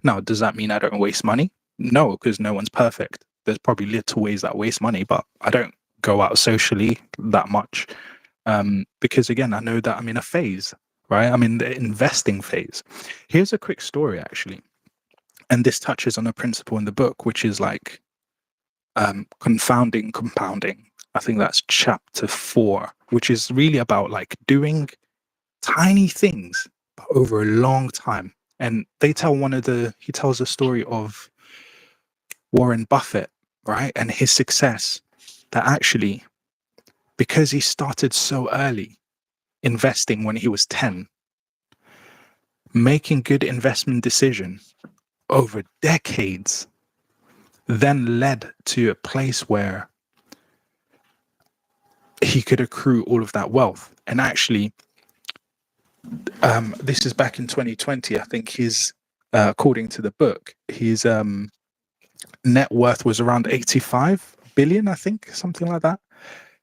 Now, does that mean I don't waste money? No, because no one's perfect. There's probably little ways that I waste money, but I don't go out socially that much. Because again, I know that I'm in a phase, right? I'm in the investing phase. Here's a quick story, actually. And this touches on a principle in the book, which is like confounding compounding. I think that's chapter 4, which is really about like doing tiny things but over a long time. And he tells a story of Warren Buffett, right? And his success, that actually, because he started so early, investing when he was 10, making good investment decisions over decades, then led to a place where he could accrue all of that wealth. And actually, this is back in 2020. I think according to the book, his net worth was around 85 billion, I think, something like that.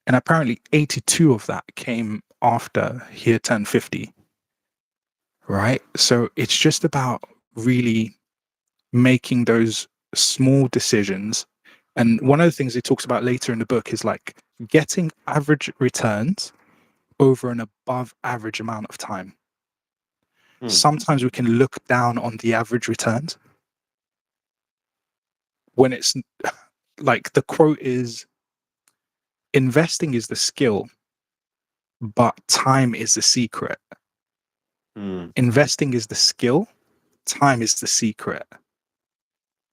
And apparently 82 of that came after he had turned 50. Right? So it's just about really making those small decisions. And one of the things he talks about later in the book is like getting average returns over an above average amount of time. Sometimes we can look down on the average returns when it's like, the quote is, investing is the skill, but time is the secret. Investing is the skill, time is the secret.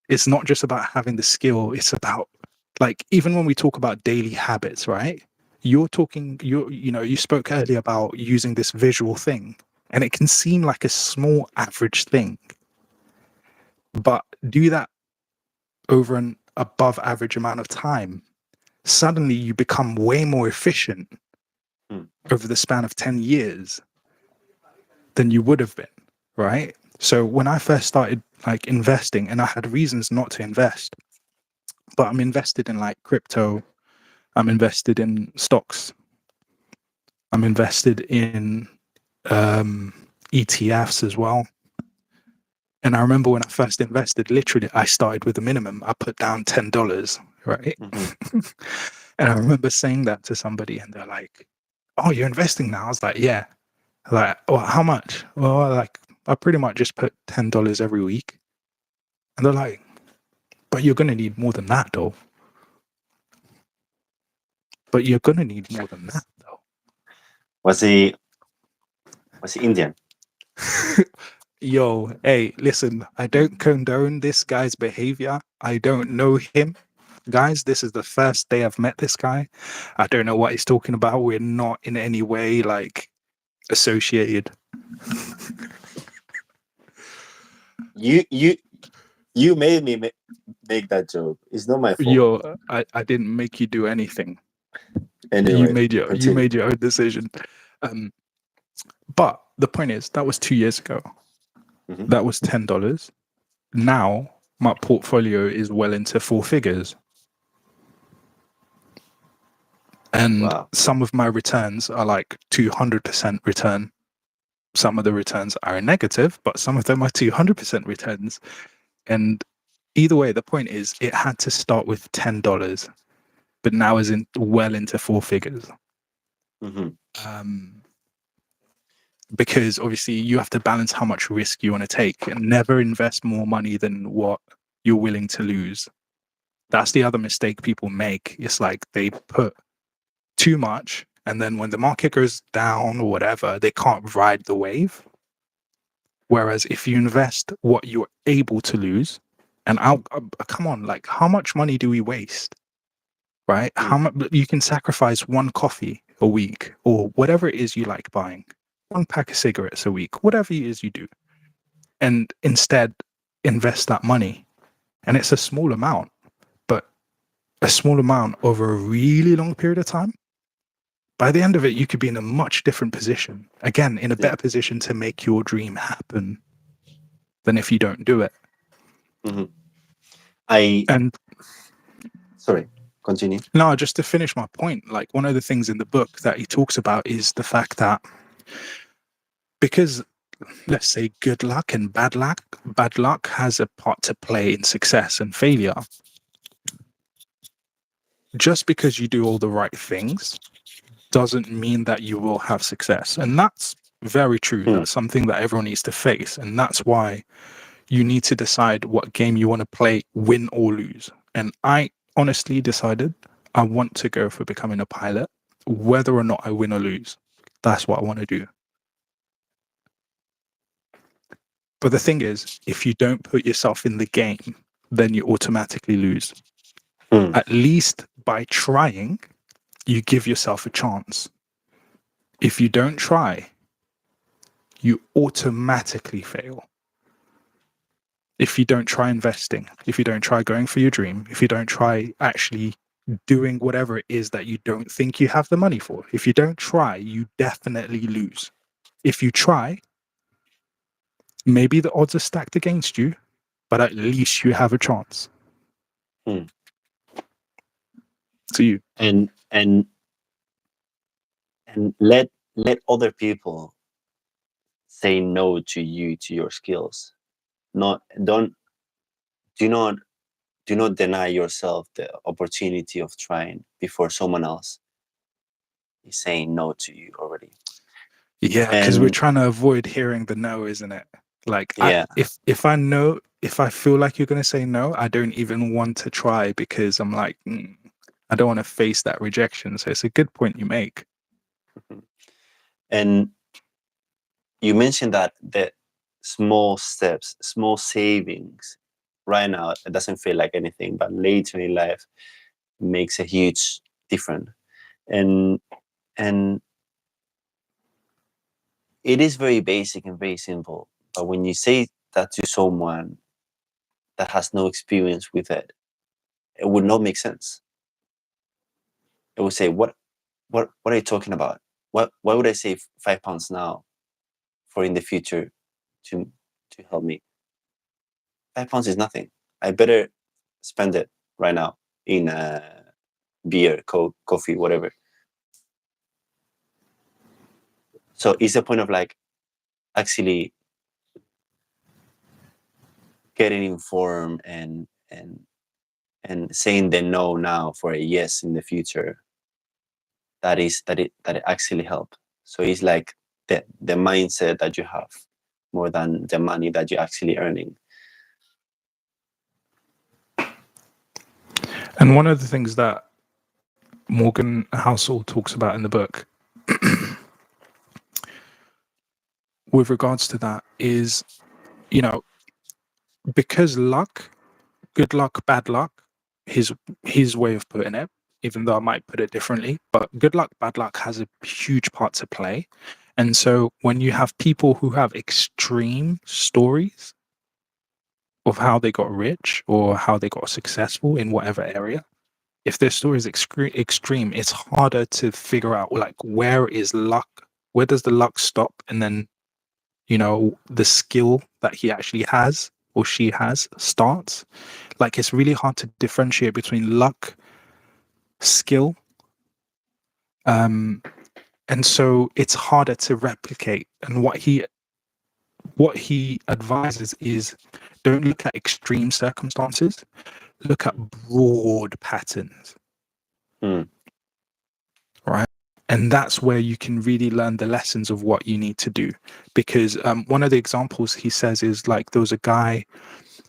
It's not just about having the skill, it's about, like, even when we talk about daily habits, right? You spoke earlier about using this visual thing, and it can seem like a small average thing, but do that over an above average amount of time, suddenly you become way more efficient over the span of 10 years than you would have been, right? So when I first started like investing, and I had reasons not to invest, but I'm invested in like crypto, I'm invested in stocks, I'm invested in ETFs as well. And I remember when I first invested, literally, I started with a minimum. I put down $10, right? And I remember saying that to somebody, and they're like, "Oh, you're investing now?" I was like, "Yeah." Like, "Well, how much?" Well, like, I pretty much just put $10 every week. And they're like, "But you're gonna need more than that, though." But you're gonna need more than that, though. Was he Indian? Yo, hey, listen, I don't condone this guy's behavior. I don't know him. Guys, this is the first day I've met this guy. I don't know what he's talking about. We're not in any way like associated. You made me make that joke. It's not my fault. Yo, I didn't make you do anything. Anyway, you made your own decision. But the point is, that was 2 years ago. That was $10. Now my portfolio is well into 4 figures. And some of my returns are like 200% return. Some of the returns are negative, but some of them are 200% returns. And either way, the point is, it had to start with $10, but now is well into 4 figures. Because obviously you have to balance how much risk you want to take, and never invest more money than what you're willing to lose. That's the other mistake people make. It's like they put too much, and then when the market goes down or whatever, they can't ride the wave. Whereas if you invest what you're able to lose, and I'll come on, like how much money do we waste? Right? How much you can sacrifice one coffee a week or whatever it is you like buying, one pack of cigarettes a week, whatever it is you do, and instead invest that money. And it's a small amount, but a small amount over a really long period of time. By the end of it, you could be in a much different position. Again, in a better position to make your dream happen than if you don't do it. And sorry, continue. no, just to finish my point, like one of the things in the book that he talks about is the fact that because let's say good luck and bad luck has a part to play in success and failure. Just because you do all the right things doesn't mean that you will have success. And that's very true. That's something that everyone needs to face. And that's why you need to decide what game you want to play, win or lose. And I honestly decided I want to go for becoming a pilot, whether or not I win or lose. That's what I want to do. But the thing is, if you don't put yourself in the game, then you automatically lose. At least by trying, you give yourself a chance. If you don't try, you automatically fail. If you don't try investing, if you don't try going for your dream, if you don't try actually doing whatever it is that you don't think you have the money for, if you don't try, you definitely lose. If you try, maybe the odds are stacked against you, but at least you have a chance. To you. And let other people say no to you, to your skills. Do not deny yourself the opportunity of trying before someone else is saying no to you already. Yeah, because we're trying to avoid hearing the no, isn't it? Like, if I know, if I feel like you're going to say no, I don't even want to try because I'm like, I don't want to face that rejection. So it's a good point you make. And you mentioned that the small steps, small savings, right now it doesn't feel like anything, but later in life makes a huge difference. And it is very basic and very simple. But when you say that to someone that has no experience with it, it would not make sense. It would say, what are you talking about? Why would I save £5 now for in the future to help me? £5 is nothing. I better spend it right now in beer, Coke, coffee, whatever. So it's a point of like actually getting informed and saying the no now for a yes in the future. That it actually help. So it's like the mindset that you have more than the money that you're actually earning. And one of the things that Morgan Housel talks about in the book with regards to that is, you know, because luck, good luck, bad luck, his way of putting it, even though I might put it differently, but good luck, bad luck has a huge part to play. And so when you have people who have extreme stories of how they got rich or how they got successful in whatever area, if their story is extreme, it's harder to figure out like where is luck, where does the luck stop, and then the skill that he actually has or she has starts. Like it's really hard to differentiate between luck, skill, and so it's harder to replicate. And what he advises is don't look at extreme circumstances, look at broad patterns. Right. And that's where you can really learn the lessons of what you need to do. Because one of the examples he says is like there was a guy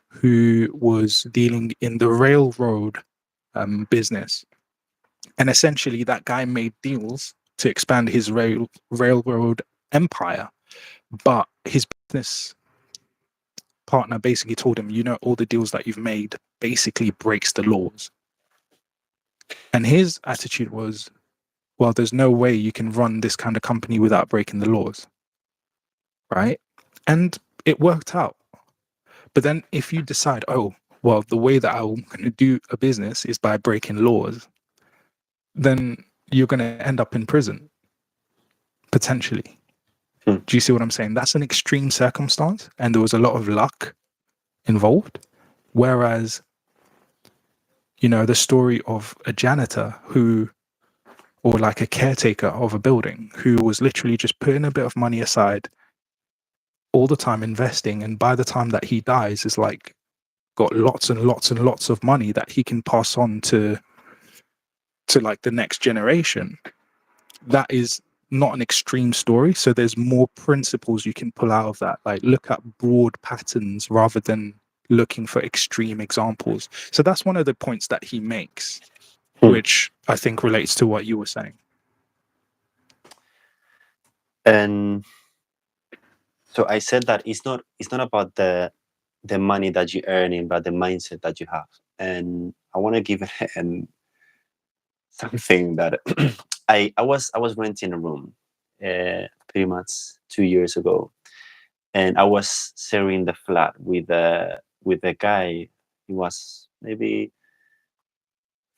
who was dealing in the railroad business. And essentially that guy made deals to expand his railroad empire. But his business partner basically told him, all the deals that you've made basically breaks the laws. And his attitude was, well, there's no way you can run this kind of company without breaking the laws. Right? And it worked out. But then if you decide, oh, well, the way that I'm going to do a business is by breaking laws, then you're going to end up in prison, potentially. Hmm. Do you see what I'm saying? That's an extreme circumstance, and there was a lot of luck involved. Whereas, the story of a janitor or like a caretaker of a building who was literally just putting a bit of money aside all the time, investing, and by the time that he dies is like got lots and lots and lots of money that he can pass on to like the next generation. That is not an extreme story. So there's more principles you can pull out of that. Like look at broad patterns rather than looking for extreme examples. So that's one of the points that he makes, which I think relates to what you were saying. And so I said that it's not about the money that you're earning, but the mindset that you have. And I want to give something that I was renting a room pretty much 2 years ago, and I was sharing the flat with a guy. He was maybe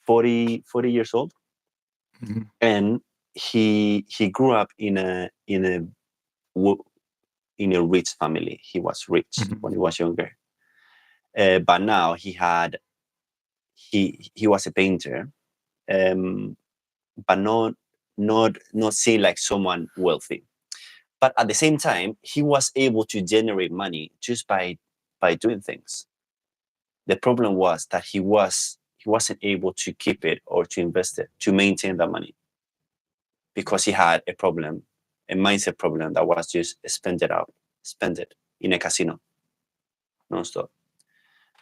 40 years old, Mm-hmm. and he grew up in a rich family. He was rich Mm-hmm. when he was younger, but now he was a painter, but not seen like someone wealthy. But at the same time, he was able to generate money just by doing things. The problem was that he wasn't able to keep it or to invest it, to maintain that money, because he had a mindset problem that was just spend it in a casino nonstop.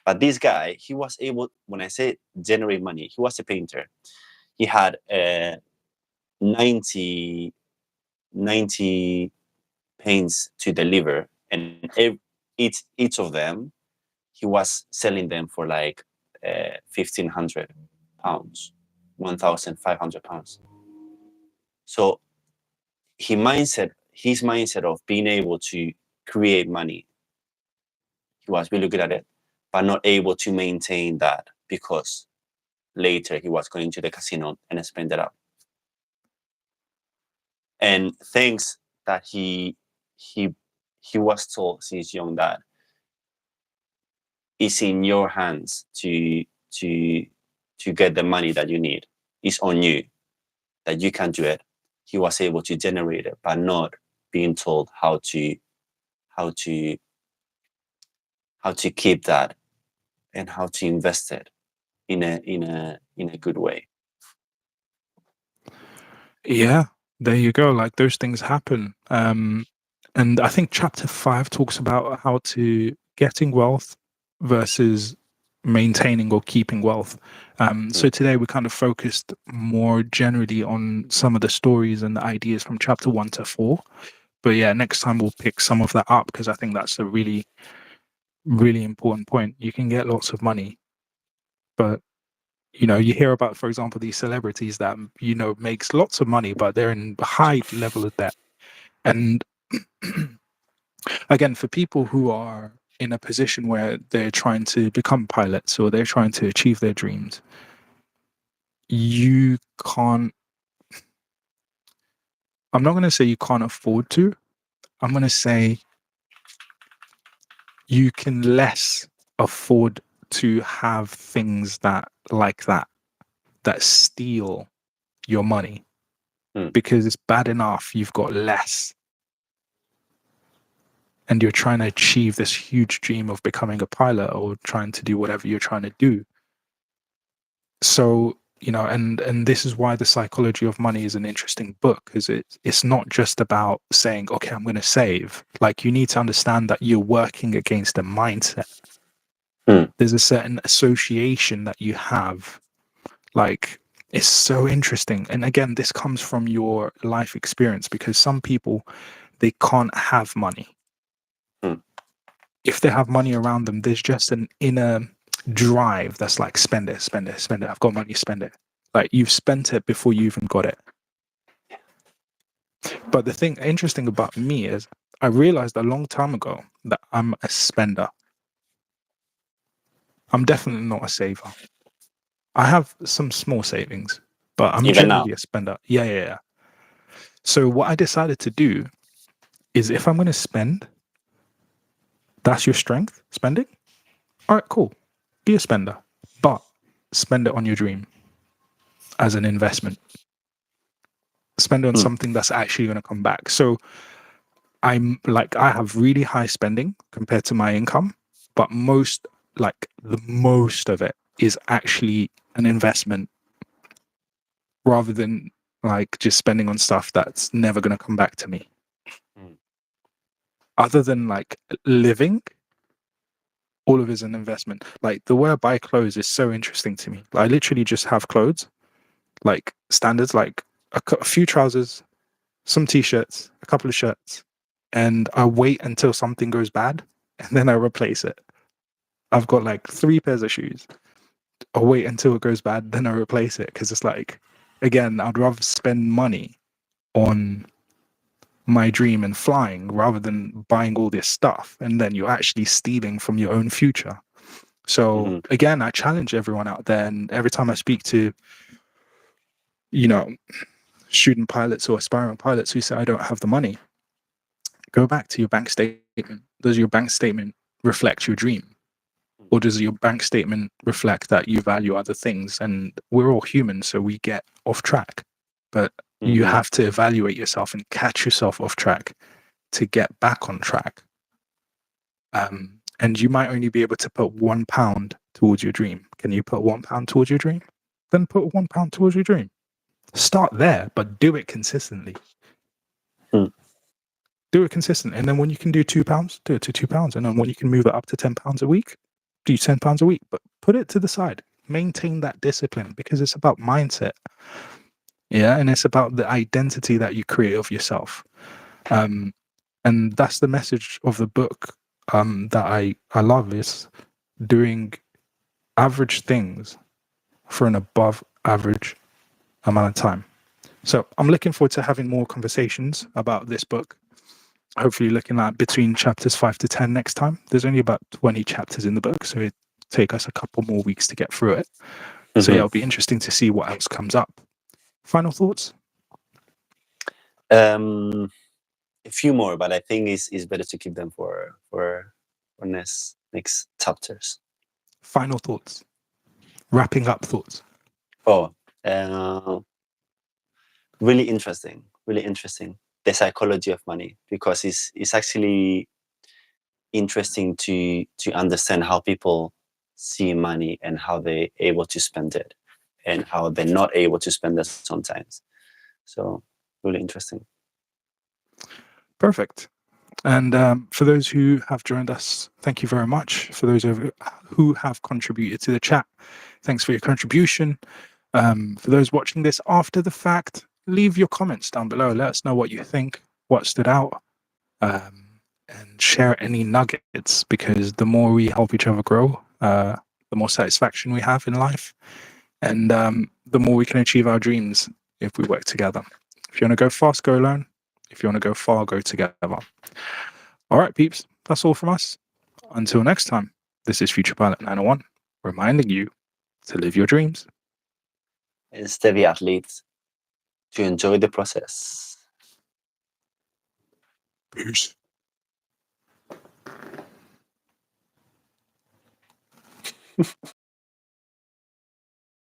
But this guy, he was able, when I say generate money, he was a painter. He had 90 paints to deliver, and each of them, he was selling them for like £1,500, £1,500. So his mindset of being able to create money, he was really good at it, but not able to maintain that because later he was going to the casino and spend it up. And things that he was told since young that it's in your hands to get the money that you need. It's on you, that you can do it. He was able to generate it, but not being told how to keep that and how to invest it in a good way. Yeah, there you go. Like those things happen. And I think chapter 5 talks about how to getting wealth versus maintaining or keeping wealth. So today we kind of focused more generally on some of the stories and the ideas from chapter 1 to 4. But yeah, next time we'll pick some of that up because I think that's a really, really important point. You can get lots of money, but you hear about, for example, these celebrities that makes lots of money, but they're in high level of debt. And again, for people who are in a position where they're trying to become pilots or they're trying to achieve their dreams, you can't. I'm not going to say you can't afford to. I'm going to say you can less afford to have things that steal your money, because it's bad enough you've got less and you're trying to achieve this huge dream of becoming a pilot or trying to do whatever you're trying to do. So, and this is why The Psychology of Money is an interesting book, because it's not just about saying, okay, I'm going to save. Like, you need to understand that you're working against a mindset. There's a certain association that you have. Like, it's so interesting. And again, this comes from your life experience, because some people, they can't have money. if they have money around them, there's just an inner drive that's like, spend it, spend it, spend it. I've got money, spend it. Like, you've spent it before you even got it. But the thing interesting about me is I realized a long time ago that I'm a spender. I'm definitely not a saver. I have some small savings, but I'm Even now. generally a spender. Yeah. So what I decided to do is, if I'm going to spend, that's your strength, spending. All right, cool. Be a spender, but spend it on your dream as an investment. Spend it on something that's actually going to come back. So I'm like, I have really high spending compared to my income, but the most of it is actually an investment, rather than like just spending on stuff that's never going to come back to me. Other than like living, all of it is an investment. Like, the way I buy clothes is so interesting to me. I literally just have clothes, like standards, like a few trousers, some t-shirts, a couple of shirts, and I wait until something goes bad and then I replace it. I've got like 3 pairs of shoes. I wait until it goes bad, then I replace it, because it's like, again, I'd rather spend money on my dream and flying rather than buying all this stuff, and then you're actually stealing from your own future. So again, I challenge everyone out there, and every time I speak to, student pilots or aspiring pilots who say, I don't have the money, go back to your bank statement. Does your bank statement reflect your dream? Or does your bank statement reflect that you value other things? And we're all human, so we get off track. But you have to evaluate yourself and catch yourself off track to get back on track. And you might only be able to put £1 towards your dream. Can you put £1 towards your dream? Then put £1 towards your dream. Start there, but do it consistently. Do it consistently. And then when you can do £2, do it to £2. And then when you can move it up to £10 a week, do £10 a week. But put it to the side. Maintain that discipline, because it's about mindset. Yeah. And it's about the identity that you create of yourself. And that's the message of the book, that I love, is doing average things for an above average amount of time. So I'm looking forward to having more conversations about this book. Hopefully looking at between chapters 5 to 10 next time. There's only about 20 chapters in the book, so it'll take us a couple more weeks to get through it. So yeah, it'll be interesting to see what else comes up. Final thoughts? A few more, but I think it's better to keep them for next chapters. Final thoughts. Wrapping up thoughts. Really interesting. The psychology of money, because it's actually interesting to understand how people see money and how they're able to spend it and how they're not able to spend it sometimes. So really interesting. Perfect. And for those who have joined us, thank you very much. For those who have contributed to the chat, thanks for your contribution. For those watching this after the fact, leave your comments down below. Let us know what you think, what stood out, and share any nuggets, because the more we help each other grow, the more satisfaction we have in life, and the more we can achieve our dreams if we work together. If you want to go fast, go alone. If you want to go far, go together. All right, peeps, that's all from us. Until next time, this is Future Pilot 901, reminding you to live your dreams. And steady athletes, to enjoy the process. Peace.